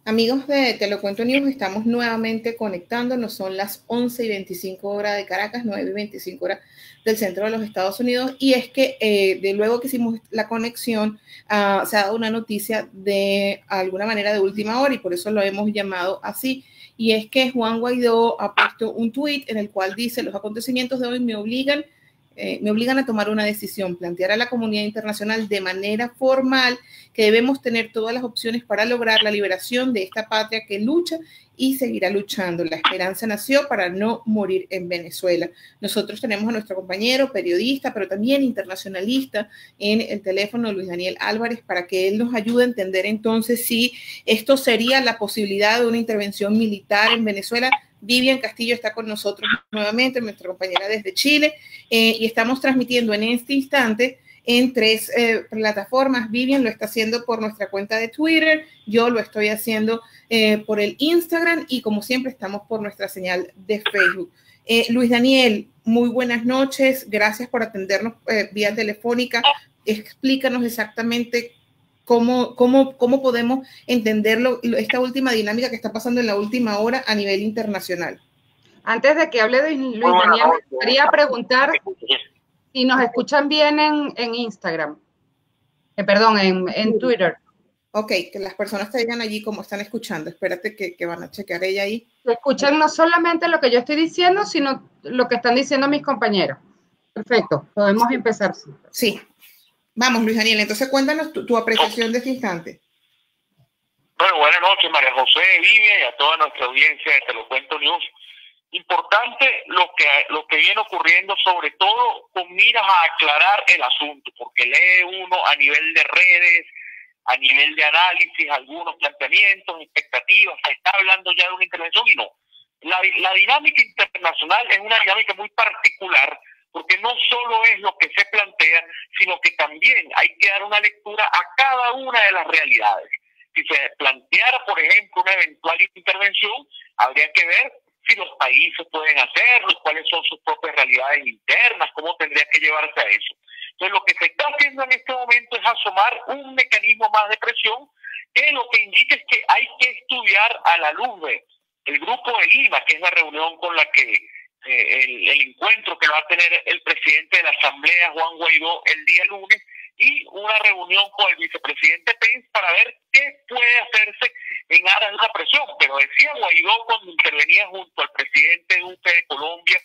Amigos de Te lo cuento News, estamos nuevamente conectándonos. Son las 11:25 horas de Caracas, 9:25 horas del centro de los Estados Unidos. Y es que de luego que hicimos la conexión, se ha dado una noticia de alguna manera de última hora y por eso lo hemos llamado así. Y es que Juan Guaidó ha puesto un tuit en el cual dice: los acontecimientos de hoy me obligan a tomar una decisión, plantear a la comunidad internacional de manera formal que debemos tener todas las opciones para lograr la liberación de esta patria que lucha y seguirá luchando. La esperanza nació para no morir en Venezuela. Nosotros tenemos a nuestro compañero periodista, pero también internacionalista en el teléfono, Luis Daniel Álvarez, para que él nos ayude a entender entonces si esto sería la posibilidad de una intervención militar en Venezuela. Vivian Castillo está con nosotros nuevamente, nuestra compañera desde Chile, y estamos transmitiendo en este instante en 3 plataformas. Vivian lo está haciendo por nuestra cuenta de Twitter, yo lo estoy haciendo por el Instagram y como siempre estamos por nuestra señal de Facebook. Luis Daniel, muy buenas noches, gracias por atendernos vía telefónica. Explícanos exactamente cómo podemos entenderlo, esta última dinámica que está pasando en la última hora a nivel internacional. Antes de que hable de Luis Daniel, me quería preguntar si nos escuchan bien en Instagram. Perdón, en Twitter. Ok, que las personas te digan allí cómo están escuchando. Espérate que van a chequear ella ahí. Escuchan no solamente lo que yo estoy diciendo, sino lo que están diciendo mis compañeros. Perfecto, podemos empezar. Sí. Vamos, Luis Daniel, entonces cuéntanos tu apreciación de este instante. Bueno, buenas noches, María José, Vivian y a toda nuestra audiencia de Te lo cuento News. Importante lo que viene ocurriendo, sobre todo con miras a aclarar el asunto, porque lee uno a nivel de redes, a nivel de análisis, algunos planteamientos, expectativas, se está hablando ya de una intervención y no. La dinámica internacional es una dinámica muy particular, porque no solo es lo que se plantea, sino que también hay que dar una lectura a cada una de las realidades. Si se planteara, por ejemplo, una eventual intervención, habría que ver si los países pueden hacerlo, cuáles son sus propias realidades internas, cómo tendría que llevarse a eso. Entonces, lo que se está haciendo en este momento es asomar un mecanismo más de presión, que lo que indica es que hay que estudiar a la luz del Grupo de Lima, que es la reunión con la que el encuentro que va a tener el presidente de la Asamblea, Juan Guaidó, el día lunes, y una reunión con el vicepresidente Pence para ver qué puede hacerse en aras de una presión. Pero decía Guaidó cuando intervenía junto al presidente Duque de Colombia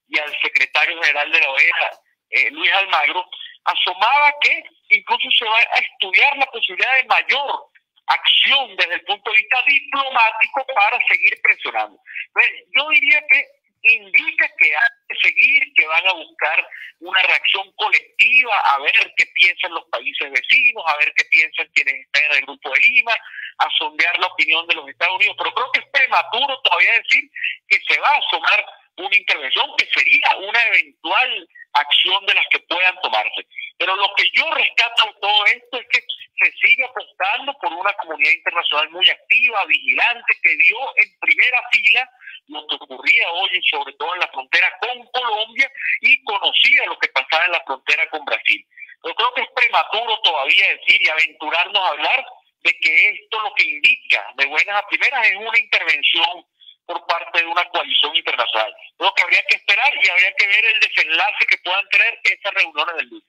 y al secretario general de la OEA, Luis Almagro, asomaba que incluso se va a estudiar la posibilidad de mayor acción desde el punto de vista diplomático para seguir presionando. Entonces, yo diría que indica que hay que seguir, que van a buscar una reacción colectiva, a ver qué piensan los países vecinos, a ver qué piensan quienes están en el Grupo de Lima, a sondear la opinión de los Estados Unidos, pero creo que es prematuro todavía decir que se va a asomar una intervención, que sería una eventual acción de las que puedan tomarse. Pero lo que yo rescato de todo esto es que se sigue apostando por una comunidad internacional muy activa, vigilante, que dio en primera fila lo que ocurría hoy, sobre todo en la frontera con Colombia, y conocía lo que pasaba en la frontera con Brasil. Yo creo que es prematuro todavía decir y aventurarnos a hablar de que esto lo que indica de buenas a primeras es una intervención por parte de una coalición internacional. Creo que habría que esperar y habría que ver el desenlace que puedan tener esas reuniones del lunes.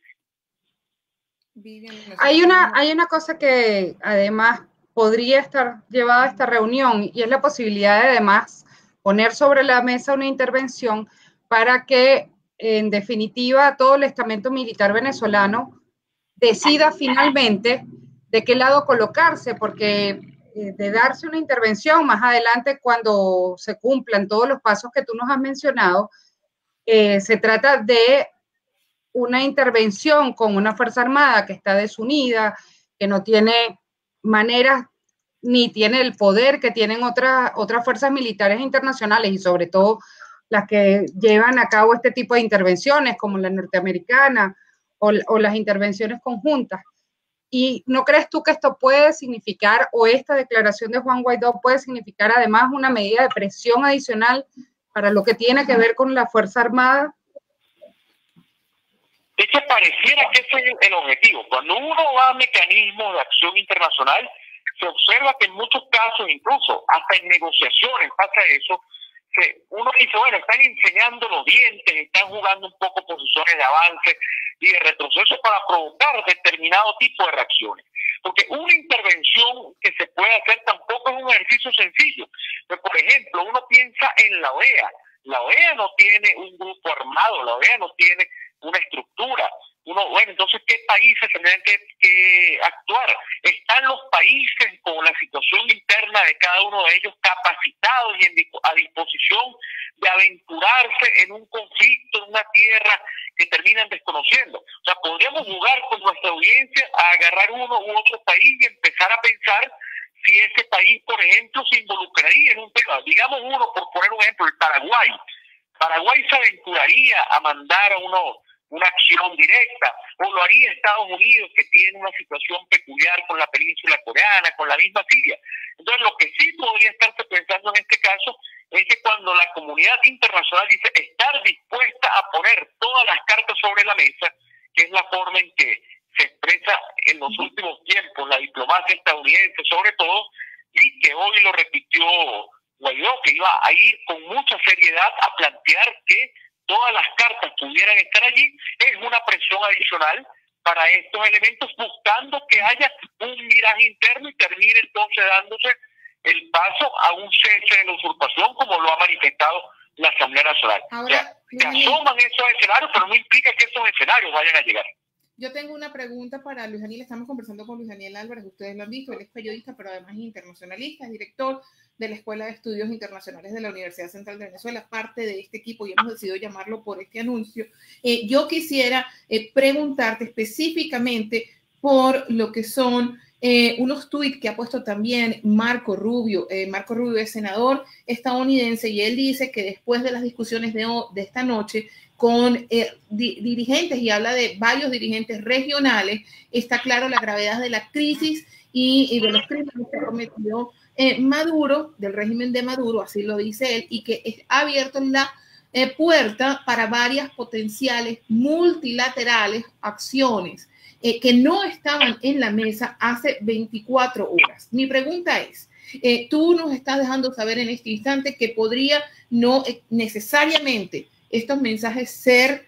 Hay una cosa que además podría estar llevada a esta reunión y es la posibilidad de además poner sobre la mesa una intervención para que en definitiva todo el estamento militar venezolano decida finalmente de qué lado colocarse, porque de darse una intervención más adelante cuando se cumplan todos los pasos que tú nos has mencionado, se trata de una intervención con una Fuerza Armada que está desunida, que no tiene maneras ni tiene el poder que tienen otras fuerzas militares internacionales y sobre todo las que llevan a cabo este tipo de intervenciones como la norteamericana o las intervenciones conjuntas. ¿Y no crees tú que esto puede significar, o esta declaración de Juan Guaidó puede significar además una medida de presión adicional para lo que tiene que ver con la Fuerza Armada? Es que pareciera que ese es el objetivo. Cuando uno va a mecanismos de acción internacional, se observa que en muchos casos, incluso hasta en negociaciones pasa eso, que uno dice, bueno, están enseñando los dientes, están jugando un poco posiciones de avance y de retroceso para provocar determinado tipo de reacciones. Porque una intervención que se puede hacer tampoco es un ejercicio sencillo. Pero, por ejemplo, uno piensa en la OEA. La OEA no tiene un grupo armado, la OEA no tiene una estructura. Bueno, entonces, ¿qué países tendrían que actuar? ¿Están los países con la situación interna de cada uno de ellos capacitados y a disposición de aventurarse en un conflicto, en una tierra que terminan desconociendo? O sea, podríamos jugar con nuestra audiencia a agarrar uno u otro país y empezar a pensar si ese país, por ejemplo, se involucraría en un tema. Digamos uno, por poner un ejemplo, el Paraguay. Paraguay se aventuraría a mandar a una acción directa, o lo haría Estados Unidos, que tiene una situación peculiar con la península coreana, con la misma Siria. Entonces, lo que sí podría estarse pensando en este caso es que cuando la comunidad internacional dice estar dispuesta a poner todas las cartas sobre la mesa, que es la forma en que se expresa en los últimos tiempos la diplomacia estadounidense sobre todo, y que hoy lo repitió Guaidó, que iba a ir con mucha seriedad a plantear que todas las cartas pudieran estar allí, es una presión adicional para estos elementos, buscando que haya un viraje interno y termine entonces dándose el paso a un cese de la usurpación, como lo ha manifestado la Asamblea Nacional. Ahora, o sea, se asoman esos escenarios, pero no implica que esos escenarios vayan a llegar. Yo tengo una pregunta para Luis Daniel. Estamos conversando con Luis Daniel Álvarez, ustedes lo han visto, él es periodista, pero además es internacionalista, es director de la Escuela de Estudios Internacionales de la Universidad Central de Venezuela, parte de este equipo, y hemos decidido llamarlo por este anuncio. Yo quisiera preguntarte específicamente por lo que son unos tuits que ha puesto también Marco Rubio. Marco Rubio es senador estadounidense y él dice que después de las discusiones de esta noche con dirigentes, y habla de varios dirigentes regionales, está claro la gravedad de la crisis y de los crímenes que ha cometido Maduro, del régimen de Maduro, así lo dice él, y que ha abierto la puerta para varias potenciales multilaterales acciones que no estaban en la mesa hace 24 horas. Mi pregunta es, tú nos estás dejando saber en este instante que podría no necesariamente estos mensajes ser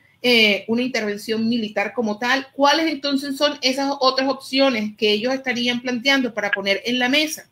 una intervención militar como tal. ¿Cuáles entonces son esas otras opciones que ellos estarían planteando para poner en la mesa?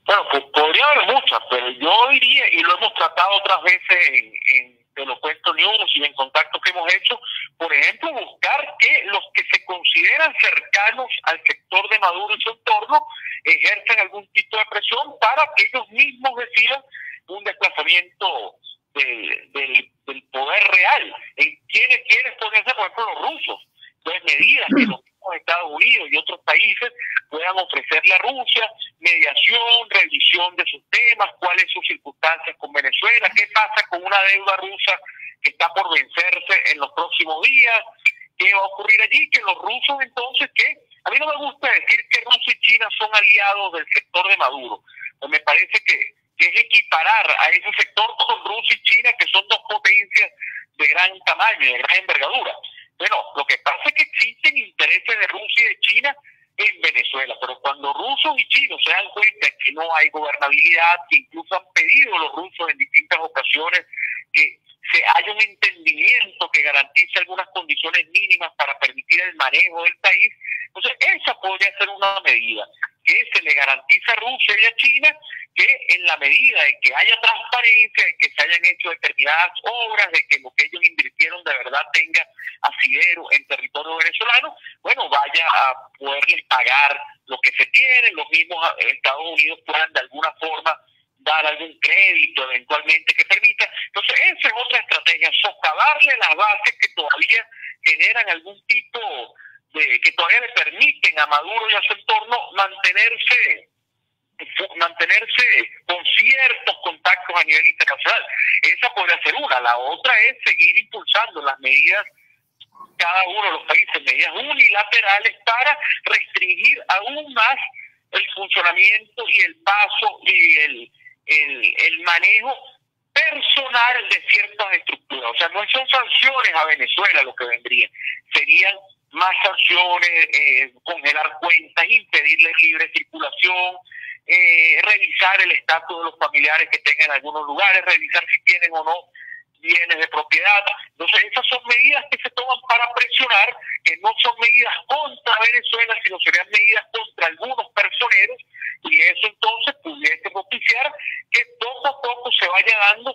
Bueno, pues podría haber muchas, pero yo diría, y lo hemos tratado otras veces en Te lo cuento News y en contactos que hemos hecho, por ejemplo, buscar que los que se consideran cercanos al sector de Maduro y su entorno ejerzan algún tipo de presión para que ellos mismos decidan un desplazamiento del poder real. ¿En quiénes pueden ser? Por ejemplo, los rusos. Entonces, medidas que los Estados Unidos y otros países puedan ofrecerle a Rusia, mediación, revisión de sus temas, cuáles son sus circunstancias con Venezuela, qué pasa con una deuda rusa que está por vencerse en los próximos días, qué va a ocurrir allí, que los rusos entonces, que a mí no me gusta decir que Rusia y China son aliados del sector de Maduro, pues me parece que es equiparar a ese sector con Rusia y China, que son dos potencias de gran tamaño, de gran envergadura. Bueno, lo que pasa es que existen intereses de Rusia y de China en Venezuela, pero cuando rusos y chinos se dan cuenta que no hay gobernabilidad, que incluso han pedido los rusos en distintas ocasiones que se haya un entendimiento que garantice algunas condiciones mínimas para permitir el manejo del país, entonces esa podría ser una medida que se le garantiza a Rusia y a China, que en la medida de que haya transparencia, de que se hayan hecho determinadas obras, de que lo que ellos invirtieron de verdad tenga asidero en territorio venezolano, bueno, vaya a poderles pagar lo que se tiene, los mismos Estados Unidos puedan de alguna forma dar algún crédito eventualmente que permita. Entonces, esa es otra estrategia, socavarle las bases que todavía generan algún tipo que todavía le permiten a Maduro y a su entorno mantenerse con ciertos contactos a nivel internacional. Esa podría ser una. La otra es seguir impulsando las medidas, cada uno de los países, medidas unilaterales para restringir aún más el funcionamiento y el paso y el manejo personal de ciertas estructuras. O sea, no son sanciones a Venezuela lo que vendrían, serían más sanciones, congelar cuentas, impedirles libre circulación, revisar el estatus de los familiares que tengan en algunos lugares, revisar si tienen o no bienes de propiedad. Entonces esas son medidas que se toman para presionar, que no son medidas contra Venezuela, sino serían medidas contra algunos personeros, y eso entonces pudiese propiciar que poco a poco se vaya dando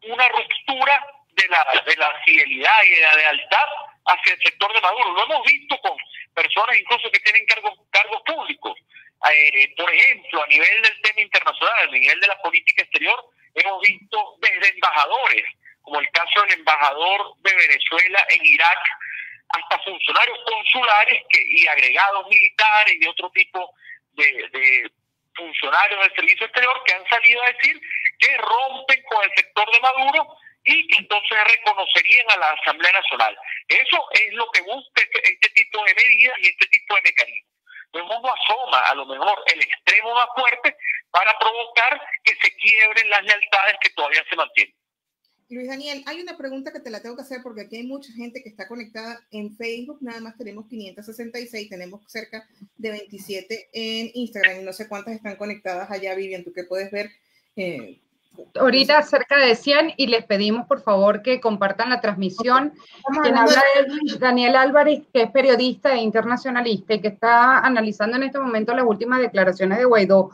una ruptura de la fidelidad y de la lealtad hacia el sector de Maduro. Lo hemos visto con personas incluso que tienen cargos públicos. Por ejemplo, a nivel del tema internacional, a nivel de la política exterior, hemos visto desde embajadores, como el caso del embajador de Venezuela en Irak, hasta funcionarios consulares y agregados militares y otro tipo de funcionarios del servicio exterior que han salido a decir que rompen con el sector de Maduro y que entonces reconocerían a la Asamblea Nacional. Eso es lo que busca este tipo de medidas y este tipo de mecanismos. El mundo asoma a lo mejor el extremo más fuerte para provocar que se quiebren las lealtades que todavía se mantienen. Luis Daniel, hay una pregunta que te la tengo que hacer porque aquí hay mucha gente que está conectada en Facebook, nada más tenemos 566, tenemos cerca de 27 en Instagram y no sé cuántas están conectadas allá, Vivian, tú que puedes ver. Ahorita cerca de 100 y les pedimos por favor que compartan la transmisión. Quien habla es Luis Daniel Álvarez, que es periodista e internacionalista y que está analizando en este momento las últimas declaraciones de Guaidó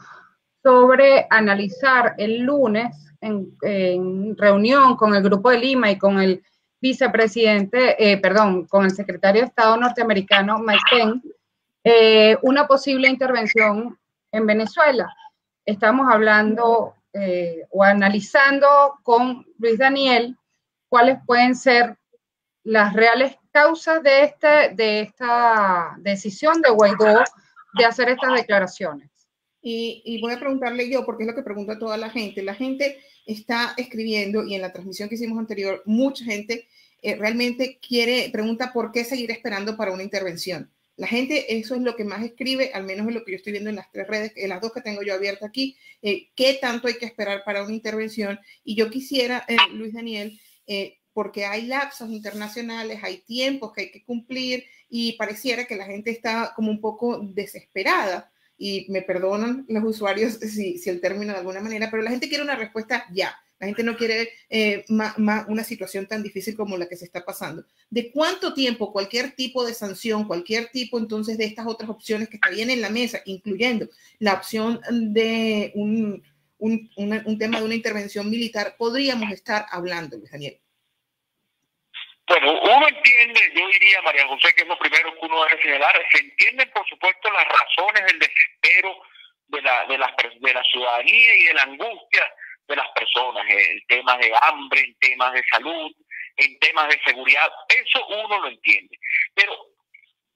sobre analizar el lunes en reunión con el Grupo de Lima y con el vicepresidente, con el secretario de Estado norteamericano Mike Pence, una posible intervención en Venezuela. Estamos hablando o analizando con Luis Daniel cuáles pueden ser las reales causas de esta decisión de Guaidó de hacer estas declaraciones. Y voy a preguntarle yo, porque es lo que pregunto a toda la gente. La gente está escribiendo y en la transmisión que hicimos anterior, mucha gente realmente pregunta por qué seguir esperando para una intervención. La gente, eso es lo que más escribe, al menos es lo que yo estoy viendo en las 3 redes, en las 2 que tengo yo abiertas aquí, qué tanto hay que esperar para una intervención. Y yo quisiera, Luis Daniel, porque hay lapsos internacionales, hay tiempos que hay que cumplir y pareciera que la gente está como un poco desesperada. Y me perdonan los usuarios si el término de alguna manera, pero la gente quiere una respuesta ya. La gente no quiere una situación tan difícil como la que se está pasando. ¿De cuánto tiempo cualquier tipo de sanción, cualquier tipo entonces de estas otras opciones que estarían en la mesa, incluyendo la opción de un tema de una intervención militar, podríamos estar hablando, Luis Daniel? Bueno, uno entiende, yo diría, María José, que es lo primero que uno debe señalar, se entienden, por supuesto, las razones del desespero de la ciudadanía y de la angustia de las personas, en temas de hambre, en temas de salud, en temas de seguridad, eso uno lo entiende. Pero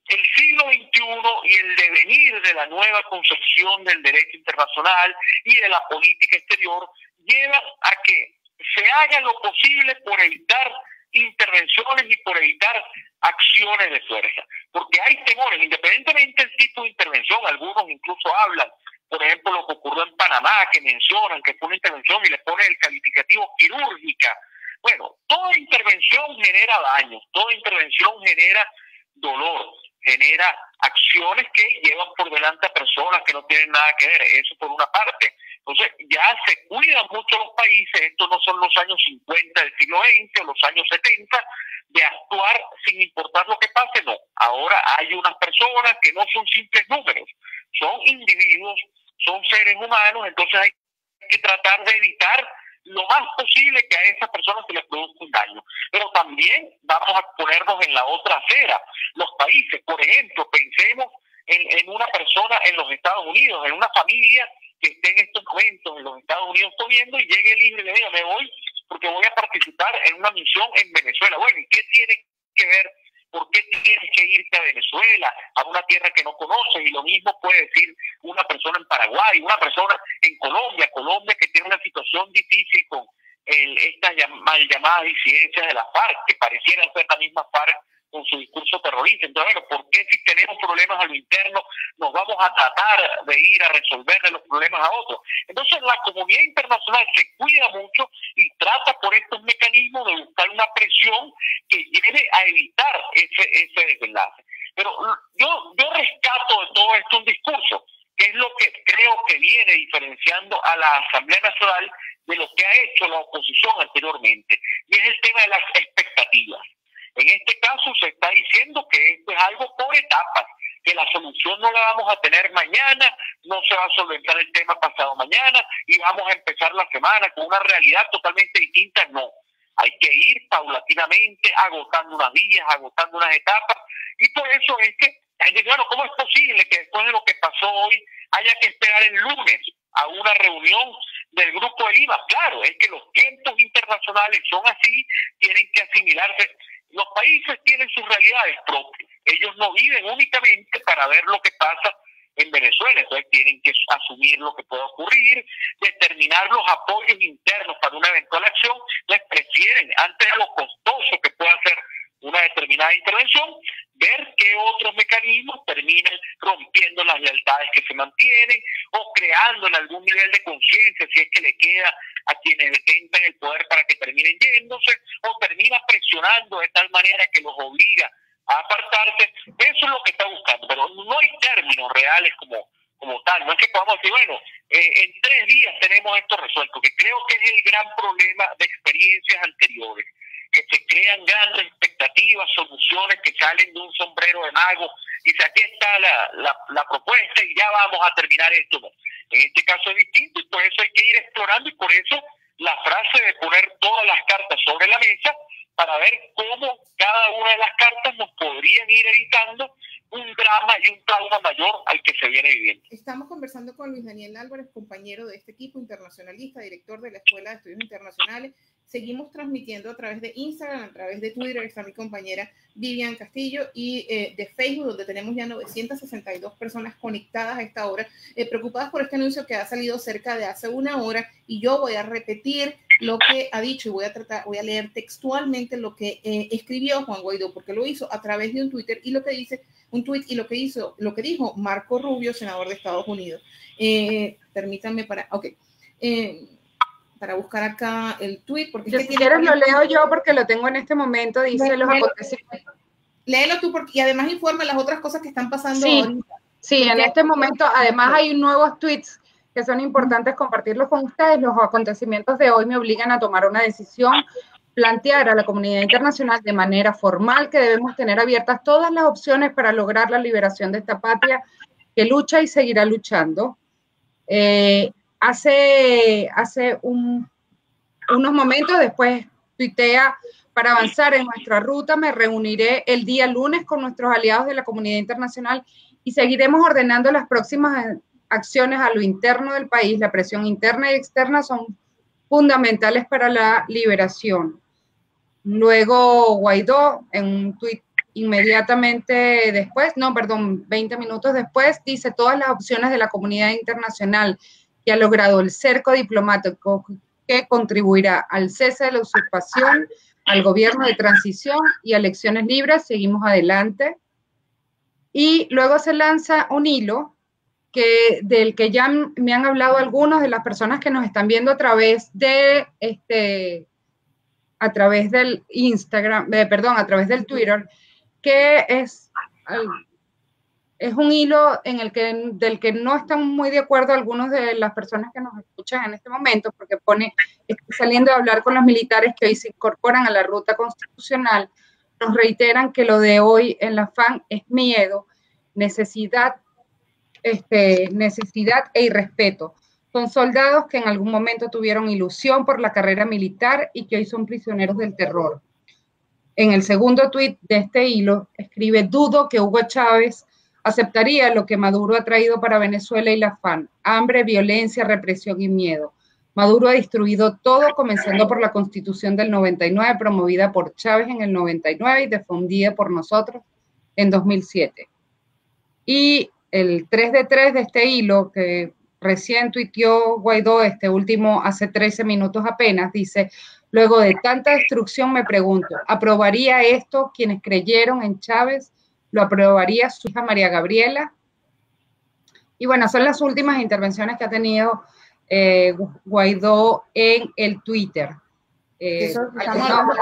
el siglo XXI y el devenir de la nueva concepción del derecho internacional y de la política exterior lleva a que se haga lo posible por evitar intervenciones y por evitar acciones de fuerza, porque hay temores, independientemente del tipo de intervención. Algunos incluso hablan, por ejemplo, lo que ocurrió en Panamá, que mencionan que fue una intervención y le ponen el calificativo quirúrgica. Bueno, toda intervención genera daños, toda intervención genera dolor, genera acciones que llevan por delante a personas que no tienen nada que ver, eso por una parte. Entonces ya se cuidan mucho los países, estos no son los años 50 del siglo XX o los años 70, de actuar sin importar lo que pase, no. Ahora hay unas personas que no son simples números, son individuos, son seres humanos, entonces hay que tratar de evitar lo más posible que a esas personas se les produzca un daño. Pero también vamos a ponernos en la otra acera. Los países, por ejemplo, pensemos en una persona en los Estados Unidos, en una familia que esté en estos momentos en los Estados Unidos comiendo y llegue libre y le diga, me voy porque voy a participar en una misión en Venezuela. Bueno, ¿y qué tiene que ver? ¿Por qué tienes que irte a Venezuela, a una tierra que no conoces? Y lo mismo puede decir una persona en Paraguay, una persona en Colombia que tiene una situación difícil con estas mal llamadas disidencias de la FARC, que parecieran ser la misma FARC con su discurso terrorista. Entonces, bueno, ¿por qué si tenemos problemas a lo interno nos vamos vamos a tratar de ir a resolverle los problemas a otros. Entonces la comunidad internacional se cuida mucho y trata por estos mecanismos de buscar una presión que lleve a evitar ese desenlace. Pero yo rescato de todo esto un discurso, que es lo que creo que viene diferenciando a la Asamblea Nacional de lo que ha hecho la oposición anteriormente, y es el tema de las expectativas. En este caso se está diciendo que esto es algo por etapas, que la solución no la vamos a tener mañana, no se va a solventar el tema pasado mañana y vamos a empezar la semana con una realidad totalmente distinta. No, hay que ir paulatinamente, agotando unas vías, agotando unas etapas, y por eso es que, bueno, ¿cómo es posible que después de lo que pasó hoy haya que esperar el lunes a una reunión del Grupo de Lima? Claro, es que los tiempos internacionales son así, tienen que asimilarse. Los países tienen sus realidades propias. Ellos no viven únicamente para ver lo que pasa en Venezuela, entonces tienen que asumir lo que pueda ocurrir, determinar los apoyos internos para una eventual acción. Les prefieren, antes de lo costoso que pueda ser una determinada intervención, ver qué otros mecanismos terminan rompiendo las lealtades que se mantienen o creando en algún nivel de conciencia, si es que le queda a quienes detentan el poder, para que terminen yéndose, o termina presionando de tal manera que los obliga a apartarse. Eso es lo que está buscando, pero no hay términos reales como tal. No es que podamos decir, bueno, en 3 días tenemos esto resuelto, que creo que es el gran problema de experiencias anteriores, que se crean grandes expectativas, soluciones que salen de un sombrero de mago, y dice, aquí está la propuesta y ya vamos a terminar esto. No. En este caso es distinto, y por eso hay que ir explorando, y por eso la frase de poner todas las cartas sobre la mesa para ver cómo cada una de las cartas nos podrían ir evitando un drama y un trauma mayor al que se viene viviendo. Estamos conversando con Luis Daniel Álvarez, compañero de este equipo internacionalista, director de la Escuela de Estudios Internacionales. Seguimos transmitiendo a través de Instagram, a través de Twitter, está mi compañera Vivian Castillo, y de Facebook, donde tenemos ya 962 personas conectadas a esta hora, preocupadas por este anuncio que ha salido cerca de hace una hora, y yo voy a repetir lo que ha dicho y voy a leer textualmente lo que escribió Juan Guaidó, porque lo hizo a través de un Twitter, y lo que dice un tweet, y lo que dijo Marco Rubio, senador de Estados Unidos. Permítanme para buscar acá el tweet, porque si quieres lo leo yo porque lo tengo en este momento. Dice los acontecimientos. Léelo tú, y además informa las otras cosas que están pasando ahorita. Sí, en este momento además hay nuevos tweets que son importantes compartirlos con ustedes. Los acontecimientos de hoy me obligan a tomar una decisión, plantear a la comunidad internacional de manera formal que debemos tener abiertas todas las opciones para lograr la liberación de esta patria que lucha y seguirá luchando. Hace unos momentos después tuitea: para avanzar en nuestra ruta me reuniré el día lunes con nuestros aliados de la comunidad internacional y seguiremos ordenando las próximas acciones a lo interno del país. La presión interna y externa son fundamentales para la liberación. Luego Guaidó, en un tuit inmediatamente después, 20 minutos después, dice: todas las opciones de la comunidad internacional que ha logrado el cerco diplomático que contribuirá al cese de la usurpación, al gobierno de transición y a elecciones libres, seguimos adelante. Y luego se lanza un hilo del que ya me han hablado algunos de las personas que nos están viendo a través del Instagram, a través del Twitter, que es un hilo del que no están muy de acuerdo algunos de las personas que nos escuchan en este momento, porque saliendo a hablar con los militares que hoy se incorporan a la ruta constitucional, nos reiteran que lo de hoy en la FAN es miedo, necesidad e irrespeto. Son soldados que en algún momento tuvieron ilusión por la carrera militar y que hoy son prisioneros del terror. En el segundo tuit de este hilo escribe: dudo que Hugo Chávez aceptaría lo que Maduro ha traído para Venezuela y la FAN: hambre, violencia, represión y miedo. Maduro ha destruido todo, comenzando por la Constitución del 99, promovida por Chávez en el 99 y difundida por nosotros en 2007. Y el 3 de 3 de este hilo, que recién tuiteó Guaidó, este último hace 13 minutos apenas, dice: luego de tanta destrucción me pregunto, ¿aprobaría esto quienes creyeron en Chávez? ¿Lo aprobaría su hija María Gabriela? Y bueno, son las últimas intervenciones que ha tenido Guaidó en el Twitter. Eso estamos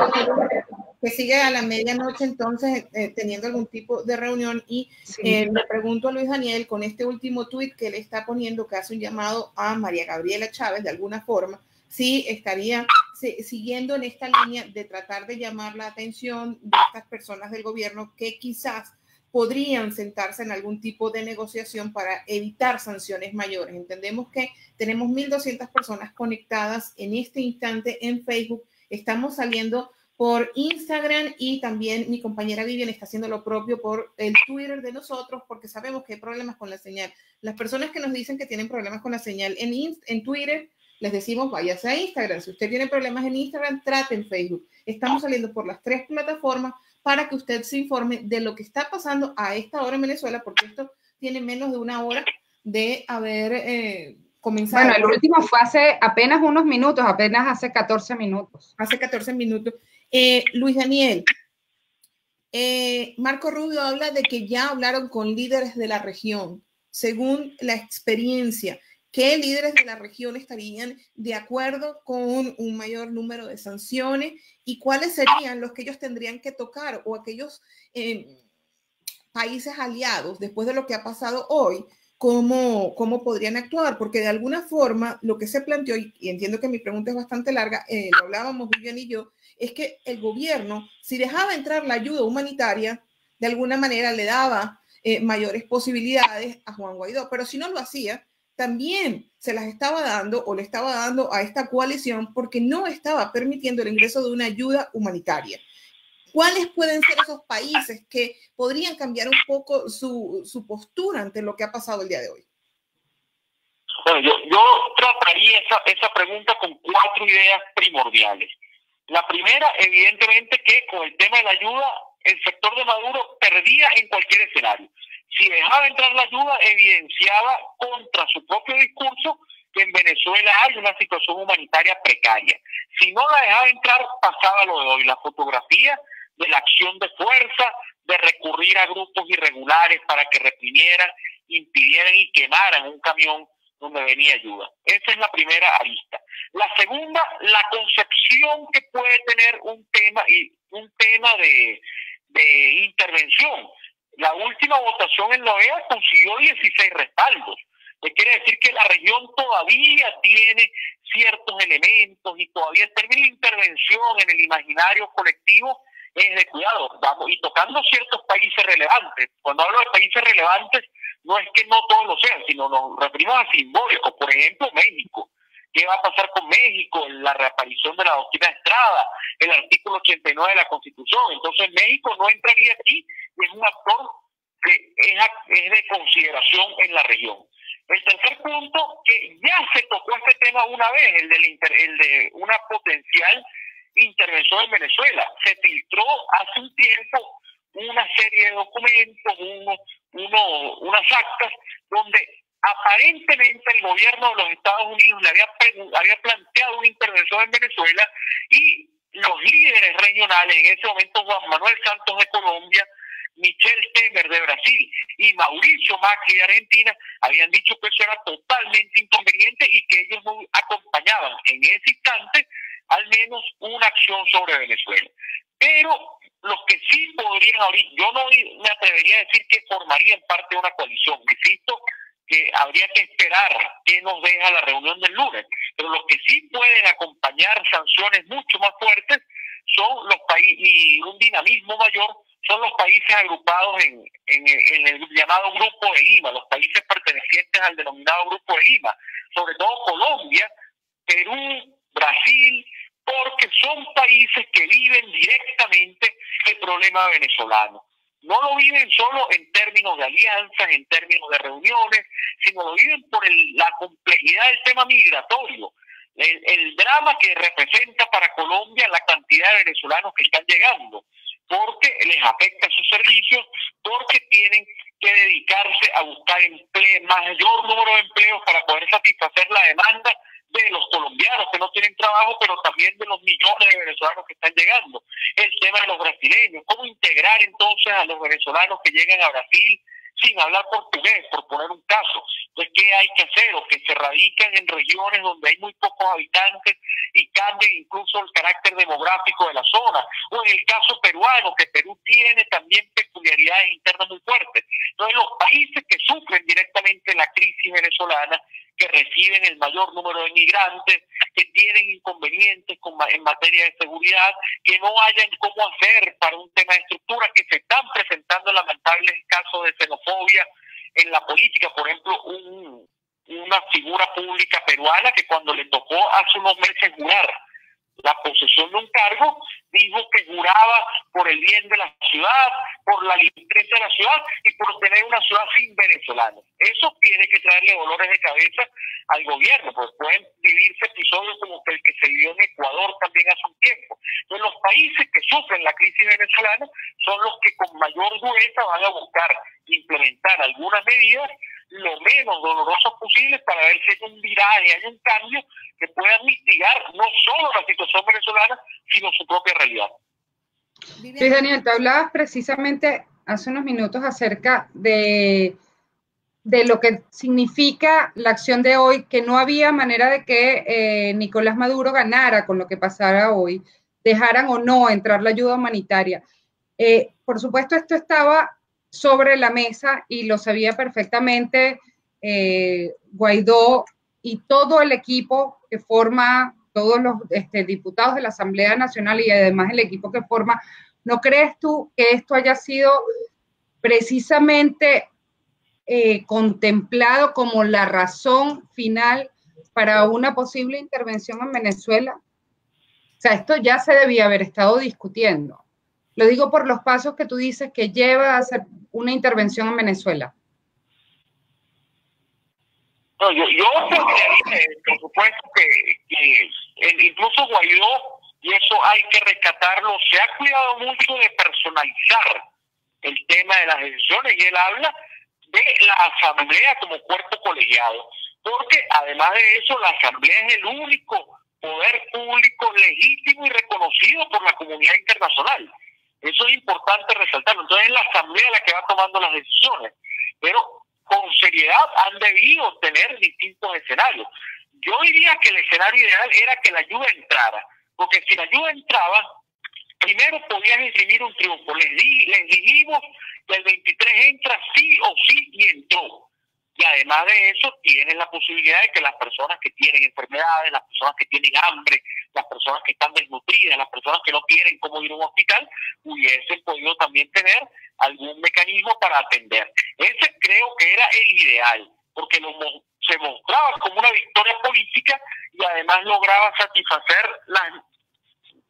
que sigue a la medianoche, entonces, teniendo algún tipo de reunión. Y sí, le pregunto a Luis Daniel, con este último tuit que le está poniendo, que hace un llamado a María Gabriela Chávez, de alguna forma, si estaría siguiendo en esta línea de tratar de llamar la atención de estas personas del gobierno que quizás podrían sentarse en algún tipo de negociación para evitar sanciones mayores. Entendemos que tenemos 1.200 personas conectadas en este instante en Facebook. Estamos saliendo por Instagram y también mi compañera Vivian está haciendo lo propio por el Twitter de nosotros, porque sabemos que hay problemas con la señal. Las personas que nos dicen que tienen problemas con la señal en Twitter, les decimos váyase a Instagram. Si usted tiene problemas en Instagram, trate en Facebook. Estamos saliendo por las 3 plataformas para que usted se informe de lo que está pasando a esta hora en Venezuela, porque esto tiene menos de una hora de haber comenzado. Bueno, el último fue hace apenas unos minutos, apenas hace 14 minutos. Hace 14 minutos. Luis Daniel, Marco Rubio habla de que ya hablaron con líderes de la región. Según la experiencia, ¿qué líderes de la región estarían de acuerdo con un mayor número de sanciones y cuáles serían los que ellos tendrían que tocar, o aquellos países aliados después de lo que ha pasado hoy? ¿Cómo podrían actuar? Porque de alguna forma lo que se planteó, y entiendo que mi pregunta es bastante larga, lo hablábamos Vivian y yo, es que el gobierno, si dejaba entrar la ayuda humanitaria, de alguna manera le daba mayores posibilidades a Juan Guaidó, pero si no lo hacía, también se las estaba dando o le estaba dando a esta coalición porque no estaba permitiendo el ingreso de una ayuda humanitaria. ¿Cuáles pueden ser esos países que podrían cambiar un poco su postura ante lo que ha pasado el día de hoy? Bueno, yo trataría esa pregunta con 4 ideas primordiales. La primera, evidentemente, que con el tema de la ayuda, el sector de Maduro perdía en cualquier escenario. Si dejaba entrar la ayuda, evidenciaba contra su propio discurso que en Venezuela hay una situación humanitaria precaria. Si no la dejaba entrar, pasaba lo de hoy, la fotografía de la acción de fuerza, de recurrir a grupos irregulares para que reprimieran, impidieran y quemaran un camión donde venía ayuda. Esa es la primera arista. La segunda, la concepción que puede tener un tema de intervención. La última votación en la OEA consiguió 16 respaldos. Quiere decir que la región todavía tiene ciertos elementos y todavía el término de intervención en el imaginario colectivo es de cuidado, y tocando ciertos países relevantes. Cuando hablo de países relevantes, no es que no todos lo sean, sino nos referimos a simbólicos. Por ejemplo, México. ¿Qué va a pasar con México en la reaparición de la doctrina Estrada, el artículo 89 de la Constitución? Entonces México no entraría aquí, es un actor que es de consideración en la región. El tercer punto, que ya se tocó este tema una vez, el de una potencial intervención en Venezuela. Se filtró hace un tiempo una serie de documentos, unas actas, donde aparentemente el gobierno de los Estados Unidos le había planteado una intervención en Venezuela, y los líderes regionales, en ese momento Juan Manuel Santos de Colombia, Michel Temer de Brasil y Mauricio Macri de Argentina, habían dicho que eso era totalmente inconveniente y que ellos no acompañaban en ese instante al menos una acción sobre Venezuela. Pero los que sí podrían abrir, yo no me atrevería a decir que formarían parte de una coalición, insisto que habría que esperar qué nos deja la reunión del lunes, pero los que sí pueden acompañar sanciones mucho más fuertes son los países, y un dinamismo mayor, son los países agrupados en el llamado Grupo de Lima, los países pertenecientes al denominado Grupo de Lima, sobre todo Colombia, Perú, Brasil, porque son países que viven directamente el problema venezolano. No lo viven solo en términos de alianzas, en términos de reuniones, sino lo viven por la complejidad del tema migratorio, el drama que representa para Colombia la cantidad de venezolanos que están llegando, porque les afecta sus servicios, porque tienen que dedicarse a buscar mayor número de empleos para poder satisfacer la demanda de los colombianos que no tienen trabajo, pero también de los millones de venezolanos que están llegando. El tema de los brasileños, cómo integrar entonces a los venezolanos que llegan a Brasil sin hablar portugués, por poner un caso. Entonces, ¿qué hay que hacer? O que se radican en regiones donde hay muy pocos habitantes y cambien incluso el carácter demográfico de la zona. O en el caso peruano, que Perú tiene también peculiaridades internas muy fuertes. Entonces, los países que sufren directamente la crisis venezolana, que reciben el mayor número de migrantes, que tienen inconvenientes en materia de seguridad, que no hayan cómo hacer para un tema de estructura, que se están presentando lamentables casos de xenofobia en la política. Por ejemplo, una figura pública peruana que cuando le tocó hace unos meses jurar la posesión de un cargo, dijo que juraba por el bien de la ciudad, por la limpieza de la ciudad y por tener una ciudad sin venezolanos. Eso tiene que traerle dolores de cabeza al gobierno, pues pueden vivirse episodios como el que se vivió en Ecuador también hace un tiempo. Entonces, los países que sufren la crisis venezolana son los que con mayor dureza van a buscar implementar algunas medidas lo menos dolorosos posibles para ver si hay un viraje, hay un cambio que pueda mitigar no solo la situación venezolana, sino su propia realidad. Luis Daniel, te hablabas precisamente hace unos minutos acerca de lo que significa la acción de hoy, que no había manera de que Nicolás Maduro ganara con lo que pasara hoy, dejaran o no entrar la ayuda humanitaria. Por supuesto, esto estaba sobre la mesa y lo sabía perfectamente Guaidó y todo el equipo que forma, todos los diputados de la Asamblea Nacional y además el equipo que forma. ¿No crees tú que esto haya sido precisamente contemplado como la razón final para una posible intervención en Venezuela? O sea, esto ya se debía haber estado discutiendo. Lo digo por los pasos que tú dices que lleva a hacer una intervención en Venezuela. No, yo plantearía, por supuesto, que incluso Guaidó, y eso hay que rescatarlo, se ha cuidado mucho de personalizar el tema de las decisiones, y él habla de la Asamblea como cuerpo colegiado, porque además de eso, la Asamblea es el único poder público legítimo y reconocido por la comunidad internacional. Eso es importante resaltarlo. Entonces es la Asamblea la que va tomando las decisiones, pero con seriedad han debido tener distintos escenarios. Yo diría que el escenario ideal era que la ayuda entrara, porque si la ayuda entraba, primero podían imprimir un triunfo. Les dijimos que el 23 entra sí o sí, y entró. Y además de eso, tienen la posibilidad de que las personas que tienen enfermedades, las personas que tienen hambre, las personas que están desnutridas, las personas que no tienen cómo ir a un hospital, hubiesen podido también tener algún mecanismo para atender. Ese creo que era el ideal, porque se mostraba como una victoria política y además lograba satisfacer las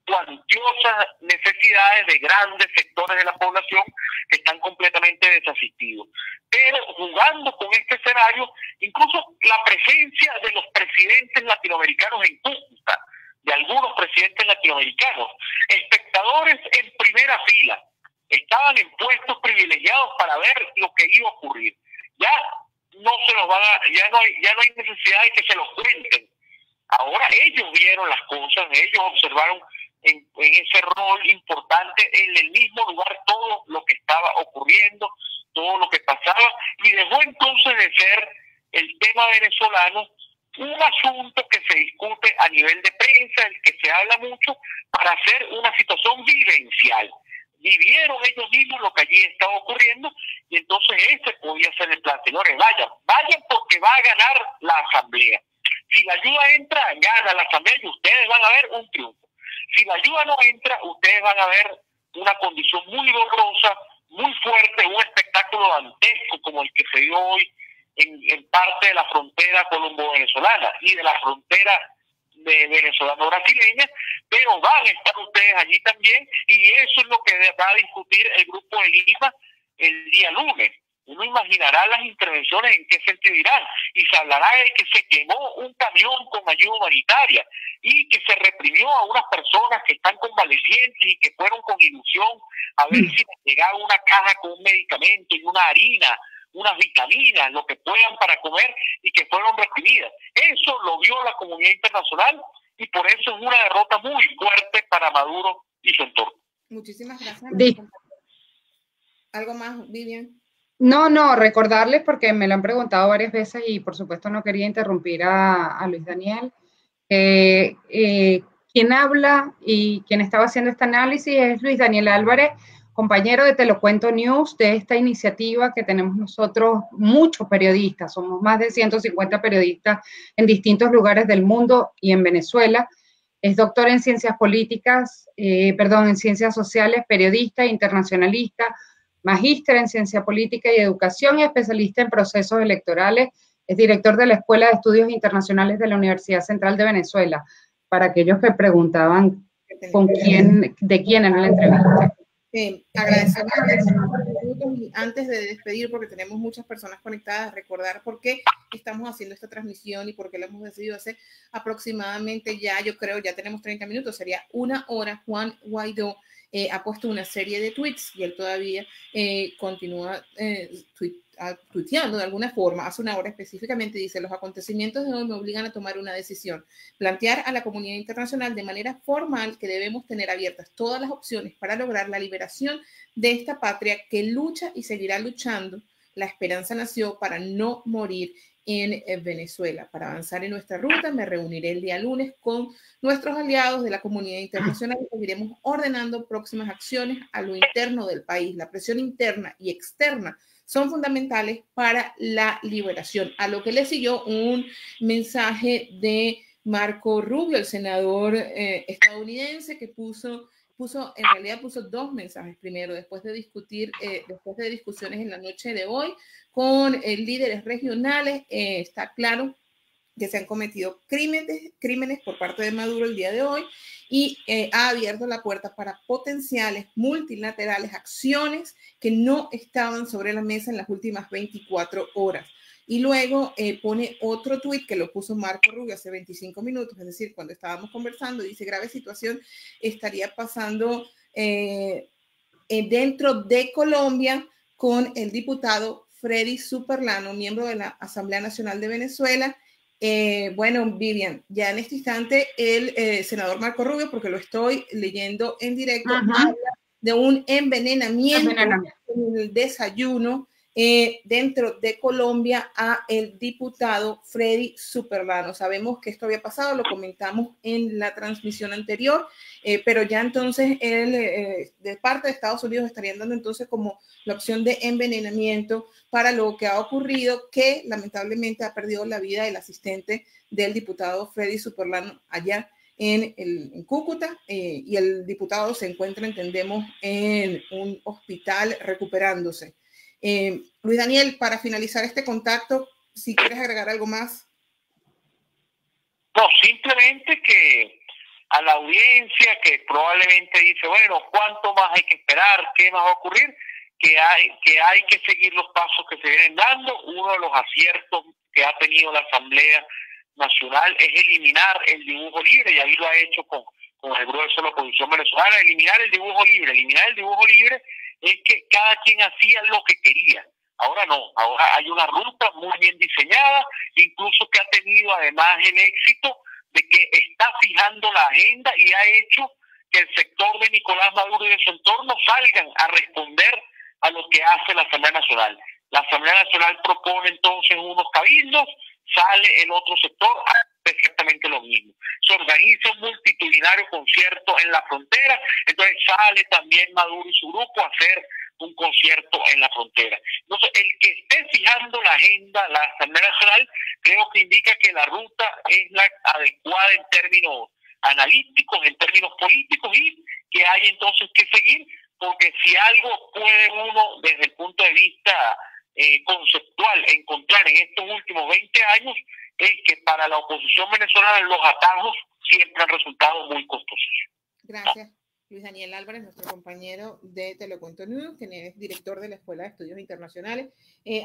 cuantiosas necesidades de grandes sectores de la población que están completamente desasistidos. Pero jugando con este escenario, incluso la presencia de los presidentes latinoamericanos en Cúcuta, de algunos presidentes latinoamericanos, espectadores en primera fila, estaban en puestos privilegiados para ver lo que iba a ocurrir. Ya no hay necesidad de que se los cuenten. Ahora ellos vieron las cosas, ellos observaron en ese rol importante, en el mismo lugar, todo lo que estaba ocurriendo, todo lo que pasaba, y dejó entonces de ser el tema venezolano un asunto que se discute a nivel de prensa, el que se habla mucho, para hacer una situación vivencial. Vivieron ellos mismos lo que allí estaba ocurriendo, y entonces ese podía ser el plan. Señores, vayan porque va a ganar la Asamblea. Si la ayuda entra, gana la Asamblea y ustedes van a ver un triunfo. Si la ayuda no entra, ustedes van a ver una condición muy dolorosa, muy fuerte, un espectáculo dantesco como el que se dio hoy en parte de la frontera colombo-venezolana y de la frontera venezolano-brasileña, pero van a estar ustedes allí también, y eso es lo que va a discutir el Grupo de Lima el día lunes. Uno imaginará las intervenciones en qué sentido irán, y se hablará de que se quemó un camión con ayuda humanitaria y que se reprimió a unas personas que están convalecientes y que fueron con ilusión a ver si les llegaba una caja con un medicamento y una harina, unas vitaminas, lo que puedan para comer, y que fueron reprimidas. Eso lo vio la comunidad internacional, y por eso es una derrota muy fuerte para Maduro y su entorno. Muchísimas gracias. ¿Algo más, Vivian? No, recordarles porque me lo han preguntado varias veces y por supuesto no quería interrumpir a Luis Daniel. Quien habla y quien estaba haciendo este análisis es Luis Daniel Álvarez, compañero de Te lo Cuento News, de esta iniciativa que tenemos nosotros, muchos periodistas, somos más de 150 periodistas en distintos lugares del mundo y en Venezuela. Es doctor en ciencias políticas, en ciencias sociales, periodista, internacionalista, magíster en ciencia política y educación y especialista en procesos electorales. Es director de la Escuela de Estudios Internacionales de la Universidad Central de Venezuela. Para aquellos que preguntaban de quién era la entrevista. Agradecemos y antes de despedir, porque tenemos muchas personas conectadas, recordar por qué estamos haciendo esta transmisión y por qué lo hemos decidido hacer aproximadamente ya, yo creo, ya tenemos 30 minutos, sería 1 hora. Juan Guaidó ha puesto una serie de tweets y él todavía continúa tuiteando de alguna forma. Hace 1 hora específicamente dice: los acontecimientos de hoy me obligan a tomar una decisión, plantear a la comunidad internacional de manera formal que debemos tener abiertas todas las opciones para lograr la liberación de esta patria que lucha y seguirá luchando. La esperanza nació para no morir en Venezuela. Para avanzar en nuestra ruta, me reuniré el día lunes con nuestros aliados de la comunidad internacional y seguiremos ordenando próximas acciones a lo interno del país. La presión interna y externa son fundamentales para la liberación. A lo que le siguió un mensaje de Marco Rubio, el senador estadounidense, que puso 2 mensajes. Primero, después de discusiones en la noche de hoy con líderes regionales, está claro que se han cometido crímenes por parte de Maduro el día de hoy y ha abierto la puerta para potenciales multilaterales acciones que no estaban sobre la mesa en las últimas 24 horas. Y luego pone otro tuit que lo puso Marco Rubio hace 25 minutos, es decir, cuando estábamos conversando, dice: grave situación estaría pasando dentro de Colombia con el diputado Freddy Superlano, miembro de la Asamblea Nacional de Venezuela. Bueno, Vivian, ya en este instante el senador Marco Rubio, porque lo estoy leyendo en directo, habla de un envenenamiento en el desayuno dentro de Colombia a el diputado Freddy Superlano. Sabemos que esto había pasado, lo comentamos en la transmisión anterior, pero ya entonces él, de parte de Estados Unidos, estarían dando entonces como la opción de envenenamiento para lo que ha ocurrido, que lamentablemente ha perdido la vida el asistente del diputado Freddy Superlano allá en Cúcuta, y el diputado se encuentra, entendemos, en un hospital recuperándose. Luis Daniel, para finalizar este contacto, si quieres agregar algo más. No, simplemente que a la audiencia que probablemente dice, bueno, ¿cuánto más hay que esperar? ¿Qué más va a ocurrir? Que hay que seguir los pasos que se vienen dando. Uno de los aciertos que ha tenido la Asamblea Nacional es eliminar el dibujo libre, y ahí lo ha hecho con el grueso de la oposición venezolana. Eliminar el dibujo libre es que cada quien hacía lo que quería. Ahora no, ahora hay una ruta muy bien diseñada, incluso que ha tenido además el éxito de que está fijando la agenda y ha hecho que el sector de Nicolás Maduro y de su entorno salgan a responder a lo que hace la Asamblea Nacional. La Asamblea Nacional propone entonces unos cabildos, sale el otro sector, hace exactamente lo mismo. Se organiza un multitudinario concierto en la frontera, entonces sale también Maduro y su grupo a hacer un concierto en la frontera. Entonces, el que esté fijando la agenda, la Asamblea Nacional, creo que indica que la ruta es la adecuada en términos analíticos, en términos políticos, y que hay entonces que seguir, porque si algo puede uno, desde el punto de vista conceptual, encontrar en estos últimos 20 años, es que para la oposición venezolana los atajos siempre han resultado muy costosos. Gracias. Luis Daniel Álvarez, nuestro compañero de Te lo Cuento News, que es director de la Escuela de Estudios Internacionales,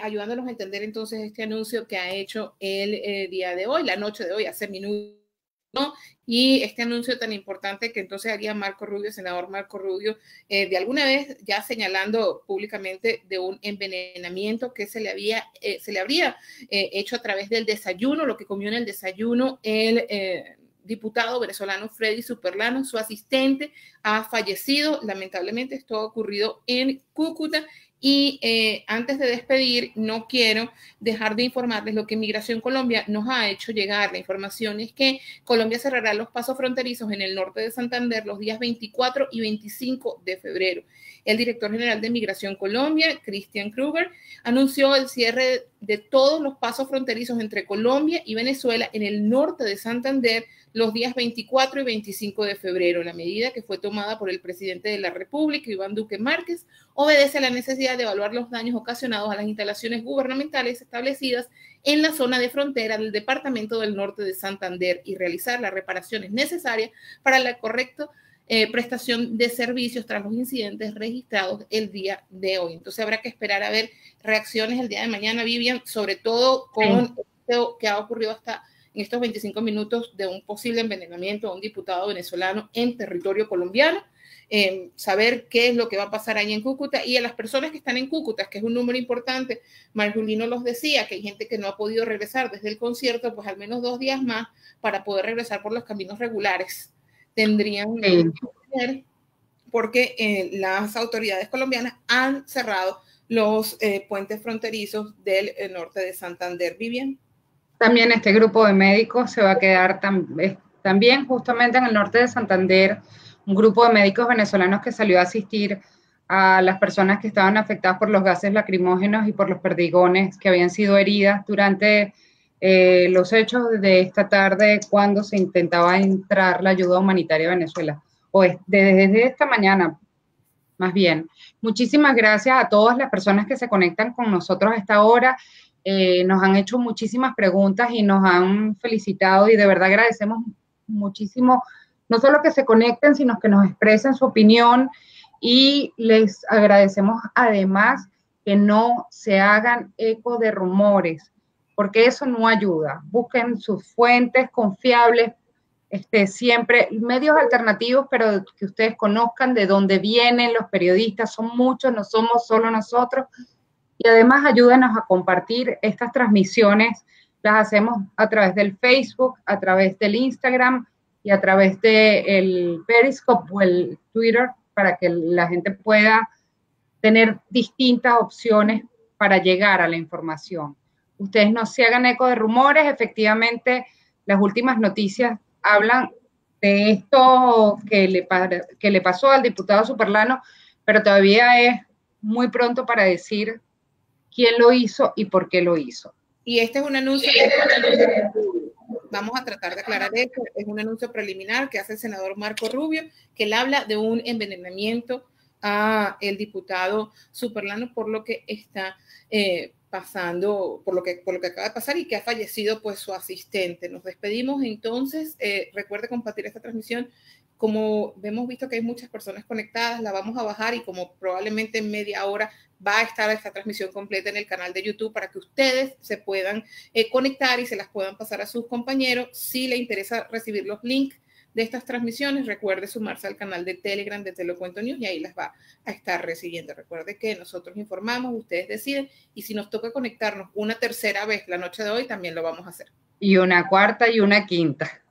ayudándonos a entender entonces este anuncio que ha hecho el día de hoy, la noche de hoy, hace minutos, ¿no? Y este anuncio tan importante que entonces haría Marco Rubio, senador Marco Rubio, de alguna vez ya señalando públicamente de un envenenamiento que se le habría hecho a través del desayuno, lo que comió en el desayuno el diputado venezolano Freddy Superlano. Su asistente ha fallecido, lamentablemente esto ha ocurrido en Cúcuta, Y antes de despedir, no quiero dejar de informarles lo que Migración Colombia nos ha hecho llegar. La información es que Colombia cerrará los pasos fronterizos en el norte de Santander los días 24 y 25 de febrero. El director general de Migración Colombia, Christian Kruger, anunció el cierre de todos los pasos fronterizos entre Colombia y Venezuela en el norte de Santander los días 24 y 25 de febrero. La medida, que fue tomada por el presidente de la República, Iván Duque Márquez, obedece a la necesidad de evaluar los daños ocasionados a las instalaciones gubernamentales establecidas en la zona de frontera del departamento del norte de Santander y realizar las reparaciones necesarias para la correcta prestación de servicios tras los incidentes registrados el día de hoy. Entonces habrá que esperar a ver reacciones el día de mañana, Vivian, sobre todo con esto que ha ocurrido hasta en estos 25 minutos de un posible envenenamiento a un diputado venezolano en territorio colombiano. Saber qué es lo que va a pasar ahí en Cúcuta, y a las personas que están en Cúcuta, que es un número importante. Marjulino los decía, que hay gente que no ha podido regresar desde el concierto, pues al menos 2 días más para poder regresar por los caminos regulares tendrían que tener, porque las autoridades colombianas han cerrado los puentes fronterizos del norte de Santander. Vivian. También este grupo de médicos se va a quedar también justamente en el norte de Santander, un grupo de médicos venezolanos que salió a asistir a las personas que estaban afectadas por los gases lacrimógenos y por los perdigones, que habían sido heridas durante los hechos de esta tarde, cuando se intentaba entrar la ayuda humanitaria a Venezuela, o desde esta mañana, más bien. Muchísimas gracias a todas las personas que se conectan con nosotros a esta hora. Nos han hecho muchísimas preguntas y nos han felicitado, y de verdad agradecemos muchísimo, no solo que se conecten, sino que nos expresen su opinión, y les agradecemos además que no se hagan eco de rumores, porque eso no ayuda. Busquen sus fuentes confiables, siempre medios alternativos, pero que ustedes conozcan de dónde vienen los periodistas. Son muchos, no somos solo nosotros. Y además ayúdanos a compartir estas transmisiones. Las hacemos a través del Facebook, a través del Instagram y a través del Periscope o el Twitter, para que la gente pueda tener distintas opciones para llegar a la información. Ustedes no se hagan eco de rumores. Efectivamente, las últimas noticias hablan de esto que le pasó al diputado Superlano, pero todavía es muy pronto para decir quién lo hizo y por qué lo hizo. Y este es un anuncio, vamos a tratar de aclarar esto, es un anuncio preliminar que hace el senador Marco Rubio, que él habla de un envenenamiento a el diputado Superlano por lo que está pasando, por lo que acaba de pasar, y que ha fallecido pues su asistente. Nos despedimos entonces. Recuerde compartir esta transmisión. Como hemos visto que hay muchas personas conectadas, la vamos a bajar, y como probablemente en media hora va a estar esta transmisión completa en el canal de YouTube para que ustedes se puedan conectar y se las puedan pasar a sus compañeros. Si le interesa recibir los links de estas transmisiones, recuerde sumarse al canal de Telegram de Te Lo Cuento News, y ahí las va a estar recibiendo. Recuerde que nosotros informamos, ustedes deciden, y si nos toca conectarnos una tercera vez la noche de hoy, también lo vamos a hacer. Y una cuarta y una quinta.